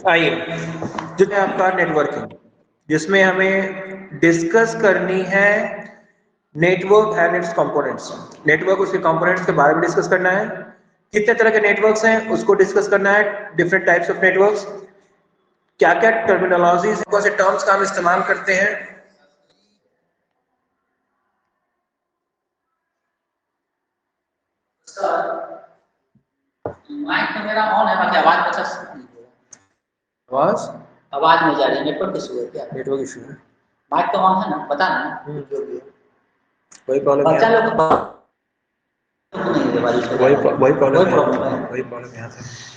आइए, जो है आपका नेटवर्किंग, जिसमें हमें डिस्कस करनी है network and it's components. Network, उसके कंपोनेंट्स के बारे में डिस्कस करना है, कितने तरह के नेटवर्क्स हैं उसको डिस्कस करना है, डिफरेंट टाइप्स ऑफ नेटवर्क्स, क्या क्या टर्मिनोलॉजीज, कौन से टर्म्स का हम इस्तेमाल करते हैं। माइक तो मेरा ऑन है, बाकी आवाज अच्छा से आवाज आवाज नहीं जा रही है। नेटवर्क इशू है क्या? नेटवर्क इशू है। माइक तो ऑन है ना, बता ना जो भी है। वही प्रॉब्लम बच्चा है, लोग को नहीं है बारिश का, वही कोई प्रॉब्लम प्रॉब्लम है, है। वही प्रॉब्लम यहाँ से।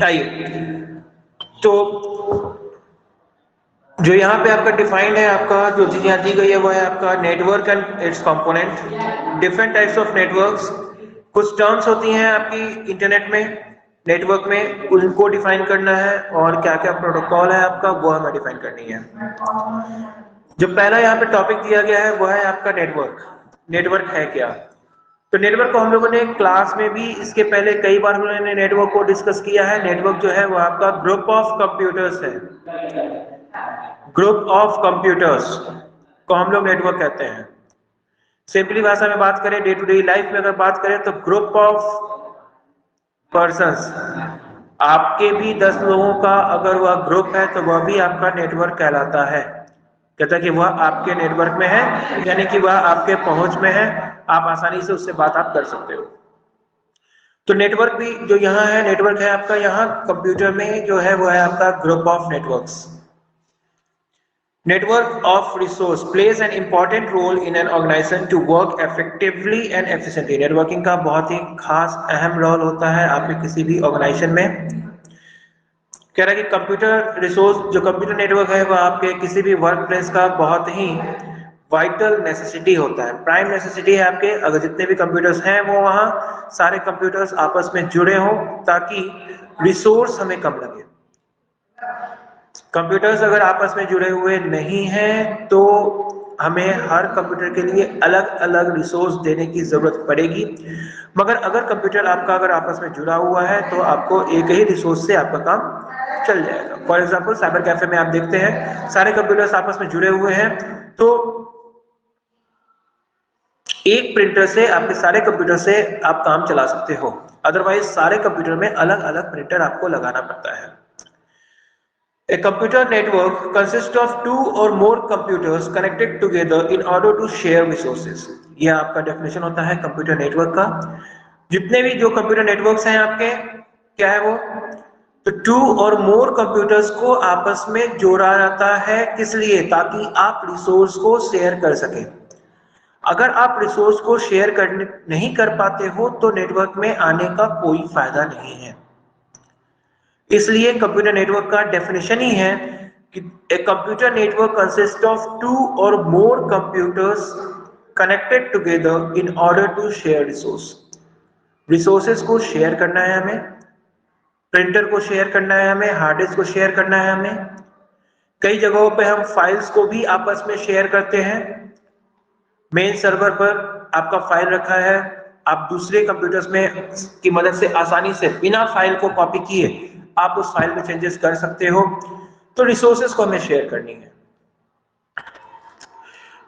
आइए, तो जो यहाँ पे आपका डिफाइंड है, आपका जो चीज यहाँ दी गई है वो है आपका network and it's component, different types of networks. कुछ टर्म्स होती हैं आपकी इंटरनेट में, नेटवर्क में, उनको डिफाइन करना है, और क्या क्या प्रोटोकॉल है आपका वो हमें डिफाइन करनी है। जो पहला यहाँ पे टॉपिक दिया गया है वो है आपका नेटवर्क। नेटवर्क है क्या? तो नेटवर्क को हम लोगों ने क्लास में भी इसके पहले कई बार हम लोगों ने नेटवर्क को डिस्कस किया है। नेटवर्क जो है वो आपका ग्रुप ऑफ कंप्यूटर्स है। ग्रुप ऑफ कंप्यूटर्स को हम लोग नेटवर्क कहते हैं। सिंपली भाषा में बात करें, डे टू डे लाइफ में अगर बात करें तो ग्रुप ऑफ पर्संस, आपके भी 10 लोगों का अगर वह ग्रुप है तो वह भी आपका नेटवर्क कहलाता है। कहता है कि वह आपके नेटवर्क में है, यानी कि वह आपके पहुंच में है, आप आसानी से उससे बात आप कर सकते हो। तो नेटवर्क भी जो यहाँ है, नेटवर्क है आपका यहाँ कंप्यूटर में जो है वो है आपका group of networks. Network of resource plays an important role in an organization to work effectively and efficiently. Networking का बहुत ही खास अहम रोल होता है आपके किसी भी ऑर्गेनाइजेशन में। कह रहा है कि कंप्यूटर रिसोर्स, जो कंप्यूटर नेटवर्क है वो आपके किसी भी वर्क प्लेस का बहुत ही वाइटल नेसेसिटी होता है, प्राइम नेसेसिटी है आपके। अगर जितने भी कंप्यूटर्स हैं वो वहाँ सारे कंप्यूटर्स आपस में जुड़े हों ताकि रिसोर्स हमें कम लगे। कंप्यूटर्स अगर आपस में जुड़े हुए नहीं हैं तो हमें हर कंप्यूटर के लिए अलग अलग रिसोर्स देने की जरूरत पड़ेगी। मगर अगर कंप्यूटर आपका अगर आपस में जुड़ा हुआ है तो आपको एक ही रिसोर्स से आपका काम चल जाएगा। फॉर एग्जांपल साइबर कैफे में आप देखते हैं सारे कंप्यूटर्स आपस में जुड़े हुए हैं, तो एक प्रिंटर से आपके सारे कंप्यूटर से आप काम चला सकते हो। अदरवाइज सारे कंप्यूटर में अलग अलग प्रिंटर आपको लगाना पड़ता है। A computer network consists of two or more computers connected together in order to share resources. यह आपका डेफिनेशन होता है कंप्यूटर नेटवर्क का। जितने भी जो कंप्यूटर नेटवर्क्स हैं आपके, क्या है वो? तो टू और मोर कंप्यूटर्स को आपस में जोड़ा जाता है, किस लिए? ताकि आप रिसोर्स को शेयर कर सकें। अगर आप रिसोर्स को शेयर करने नहीं कर पाते हो तो नेटवर्क में आने का कोई फायदा नहीं है। इसलिए कंप्यूटर नेटवर्क का डेफिनेशन ही है कि a computer network consist of two or more computers connected together in order to share resource. Resources को शेयर करना है हमें, प्रिंटर को शेयर करना है हमें, हार्ड डिस्क को शेयर करना है हमें। कई जगहों पे हम फाइल्स को भी आपस में शेयर करते हैं। मेन सर्वर पर आपका फाइल रखा है, आप दूसरे कंप्यूटर्स में की मदद से आसानी से बिना फाइल को कॉपी किए आप उस फाइल में चेंजेस कर सकते हो। तो रिसोर्सेज को हमें शेयर करनी है।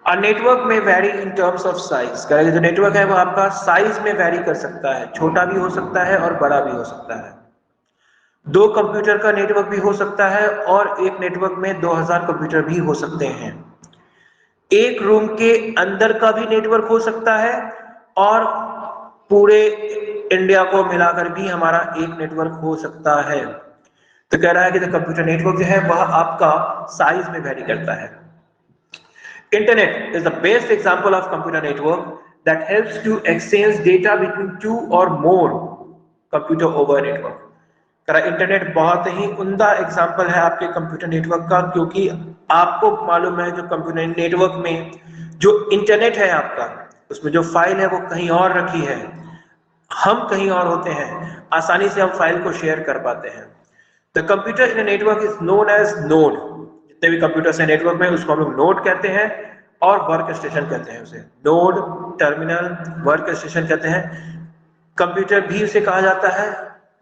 और नेटवर्क में very in terms of size, जो नेटवर्क है वो आपका साइज में वेरी कर सकता है, छोटा भी हो सकता है और बड़ा भी हो सकता है। 2 कंप्यूटर का नेटवर्क भी हो सकता है और एक नेटवर्क में 2000 कंप्यूटर भी हो सकते हैं। एक रूम के अंदर का भी नेटवर्क हो सकता है और पूरे इंडिया को मिलाकर भी हमारा एक नेटवर्क हो सकता है। तो कह रहा है कि जो कंप्यूटर नेटवर्क जो है वह आपका साइज में वेरी करता है। Internet is the best example of computer network that helps to exchange data between 2 और more computer over network. Internet बहुत ही उम्दा एग्जांपल है आपके कंप्यूटर नेटवर्क का, क्योंकि आपको मालूम है जो कंप्यूटर नेटवर्क में जो इंटरनेट है आपका, उसमें जो फाइल है वो कहीं और रखी है। हम कहीं और होते हैं, आसानी से हम फाइल को शेयर कर पाते हैं। The computer in network is known as node. जितने भी कंप्यूटर्स हैं नेटवर्क में उसको हम लोग नोड कहते हैं और वर्क स्टेशन कहते हैं उसे। नोड, टर्मिनल, वर्क स्टेशन कहते हैं। कंप्यूटर भी उसे कहा जाता है,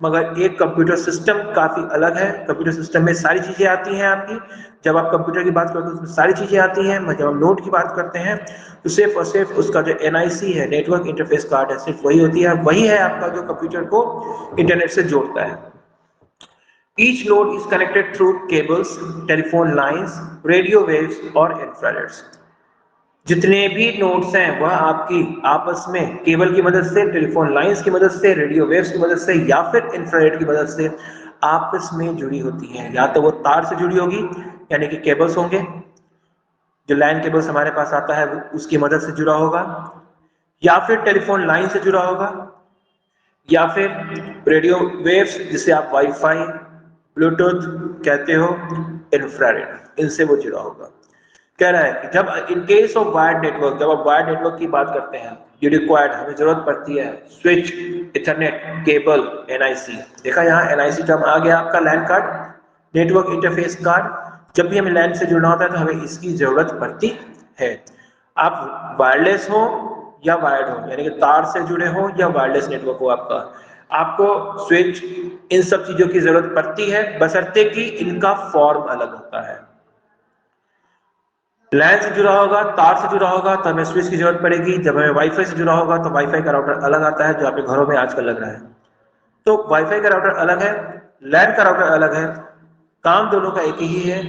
मगर एक कंप्यूटर सिस्टम काफी अलग है। कंप्यूटर सिस्टम में सारी चीजें आती हैं आपकी। जब आप कंप्यूटर की बात करते हैं उसमें सारी चीजें आती हैं, मगर जब हम नोड की बात करते हैं तो सिर्फ और सिर्फ उसका जो NIC है, नेटवर्क इंटरफेस कार्ड है, सिर्फ वही होती है। वही है आपका जो कंप्यूटर को इंटरनेट से जोड़ता है। Each node is connected through cables, telephone lines, radio waves और infrareds। जितने भी नोड्स हैं वह आपकी आपस में केबल की मदद से, टेलीफोन लाइंस की मदद से, रेडियो वेव्स की मदद से या फिर इंफ्रारेड की मदद से आपस में जुड़ी होती हैं। या तो वो तार से जुड़ी होगी, यानी कि केबल्स होंगे, जो लैन केबल्स हमारे पास आता है उसकी मदद से जुड़ा होगा, या फिर टेलीफोन लाइन से जुड़ा होगा, या फिर रेडियो वेव्स जिसे आप वाईफाई, ब्लूटूथ कहते हो, इंफ्रारेड, इनसे वो जुड़ा होगा। कह रहा है कि जब in case of wired network, जब आप वायर्ड नेटवर्क की बात करते हैं, यू रिक्वायर्ड, हमें जरूरत पड़ती है स्विच, इथरनेट, केबल, NIC। देखा यहाँ NIC टर्म आ गया आपका, लैन कार्ड, नेटवर्क इंटरफेस कार्ड। जब भी हमें लैन से जुड़ना होता है तो हमें इसकी जरूरत पड़ती है। आप वायरलेस हो या वायर्ड हो, यानी कि तार से जुड़े हो या वायरलेस नेटवर्क हो आपका, आपको स्विच, इन सब चीजों की जरूरत पड़ती है, बशर्ते कि इनका फॉर्म अलग होता है। लैन से जुड़ा होगा, तार से जुड़ा होगा तो हमें स्विच की जरूरत पड़ेगी। जब हमें वाईफाई से जुड़ा होगा तो वाईफाई का राउटर अलग आता है, जो आपके घरों में आजकल लग रहा है। तो वाईफाई का राउटर अलग है, लैन का राउटर अलग है, काम दोनों का एक ही है।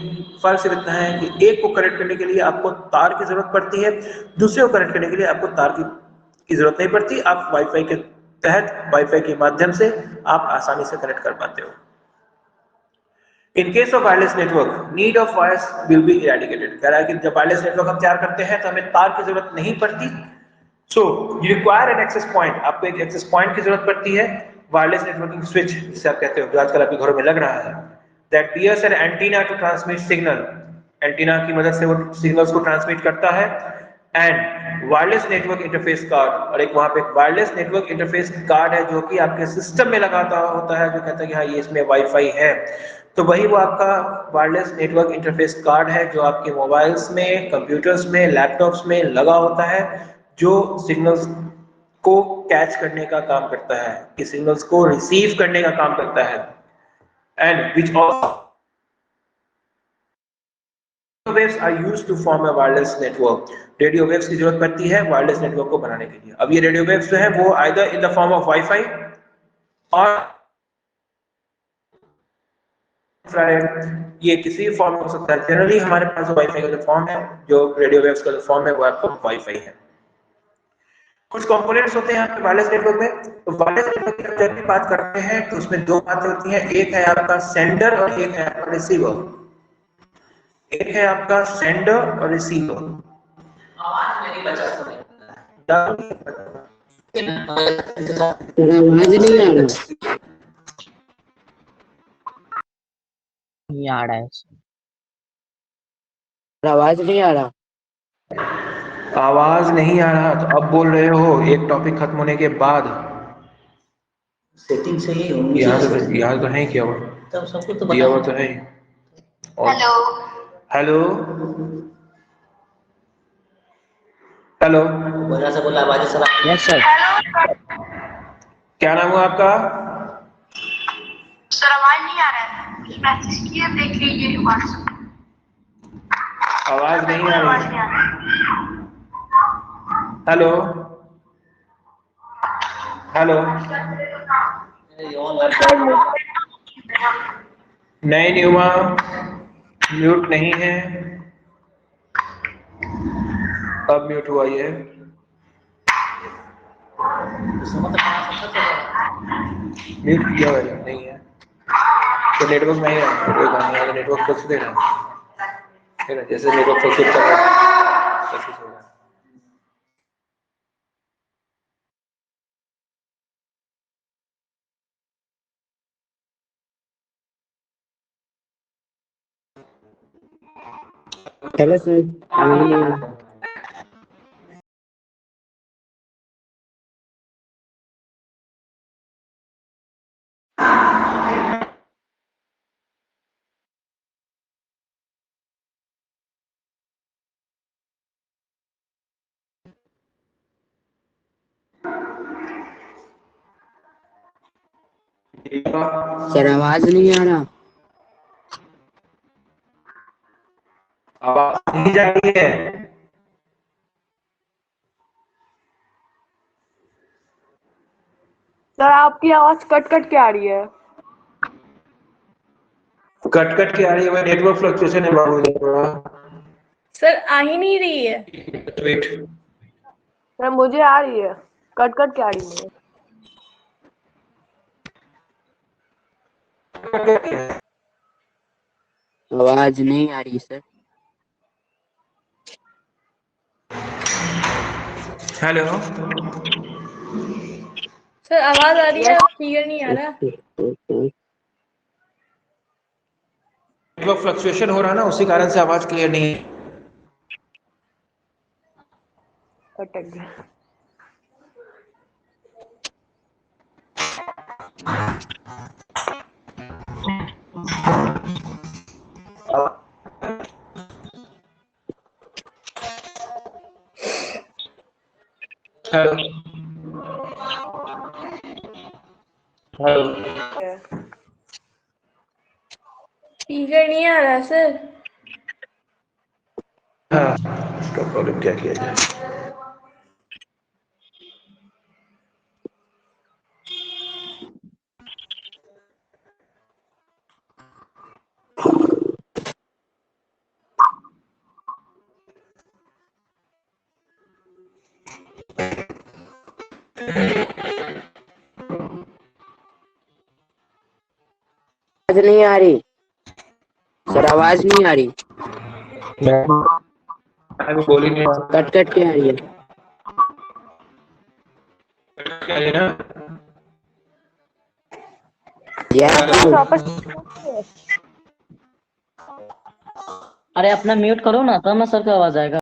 फर्क सिर्फ इतना है कि एक को कनेक्ट करने के लिए आपको तार की जरूरत पड़ती है, दूसरे को कनेक्ट करने के लिए आपको तार की जरूरत नहीं पड़ती। आप वाईफाई के तहत, वाईफाई के माध्यम से आप आसानी से कनेक्ट कर पाते हो। In case of wireless network, need of wires will be eradicated. कह रहा है कि जब वायरलेस नेटवर्क हम तैयार करते हैं तो हमें तार की जरूरत नहीं पड़ती। So you require an access point, आपको एक एक्सेस पॉइंट की जरूरत पड़ती है। वायरलेस नेटवर्किंग स्विच जिसे आप कहते हो, जो आजकल आपके घरों में लग रहा है, that bears an antenna to transmit signal. Antenna की मदद से वो सिग्नल्स को ट्रांसमिट करता है। And wireless network interface card, और एक वहां पे वायरलेस नेटवर्क इंटरफेस कार्ड है जो कि आपके सिस्टम में लगाता होता है, जो कहता है कि हाँ ये इसमें वाईफाई है। तो वही वो आपका वायरलेस नेटवर्क इंटरफेस कार्ड है जो आपके मोबाइल्स में, कंप्यूटर्स में, लैपटॉप्स में लगा होता है, जो सिग्नल्स को कैच करने का काम करता है, कि सिग्नल्स को रिसीव करने का काम करता है। And which also waves are used to form a wireless network। Radio waves की जरूरत पड़ती है वायरलेस नेटवर्क को बनाने के लिए। अब ये रेडियो वेव्स जो है वो either in the form of wifi और इंफ्रारेड, ये किसी भी फॉर्म में हो सकता है। जनरली हमारे पास जो वाईफाई का जो फॉर्म है, जो रेडियो वेव्स का जो फॉर्म है, वो आपका वाईफाई है। कुछ कंपोनेंट्स होते हैं आपके वायरलेस नेटवर्क में। तो वायरलेस नेटवर्क की जब भी बात करते हैं तो उसमें दो बातें होती हैं, एक है आपका सेंडर और एक है आपका रिसीवर। एक है आपका सेंडर और रिसीवर। आवाज मेरी बचत हो रही आवाज नहीं आ रहा, नहीं आ रहा है, आवाज नहीं आ रहा। आवाज नहीं आ रहा तो अब बोल रहे हो एक टॉपिक खत्म होने के बाद? सेटिंग सही होनी यहाँ तो है क्या हुआ, तब सबको तो दिया बता। हुआ तो है। हेलो हेलो हेलो, वजह से बोला आवाज सब यस सर। क्या नाम हुआ आपका? सर आवाज नहीं आ रहा है, मैसेज किया देख लीजिए व्हाट्सएप। आवाज नहीं आ आवाज रही। नहीं आ रहा। हेलो हेलो, नहीं हुआ, म्यूट नहीं है, अब म्यूट हुआ ये। म्यूट किया हुआ नहीं है तो नेटवर्क नहीं है, नेटवर्क फंस दे रहा है, जैसे नेटवर्क फंस कर रहा है। Hello sir. सर आवाज नहीं आ रहा। आवाज नहीं जा रही है। सर आपकी आवाज कट कट के आ रही है। कट कट के आ रही है, नेटवर्क फ्लक्चुएशन है बाबू थोड़ा। सर आ ही नहीं रही है। वेट। सर मुझे आ रही है, कट कट के आ रही है। आवाज नहीं आ रही सर। हेलो। सर आवाज आ रही है, क्लियर नहीं आ रहा। नेटवर्क फ्लक्चुएशन हो रहा है ना, उसी कारण से आवाज क्लियर नहीं है। अटक गया। हेलो। हेलो। क्लियर नहीं आ रहा सर। हाँ, इसका प्रॉब्लम क्या किया जाए। आवाज नहीं आ रही सर, आवाज नहीं आ रही। मैं बोल ही नहीं रहा। कट कट के आ रही है। क्या है ना? वापस। अरे अपना म्यूट करो ना, तब ना सर का आवाज आएगा।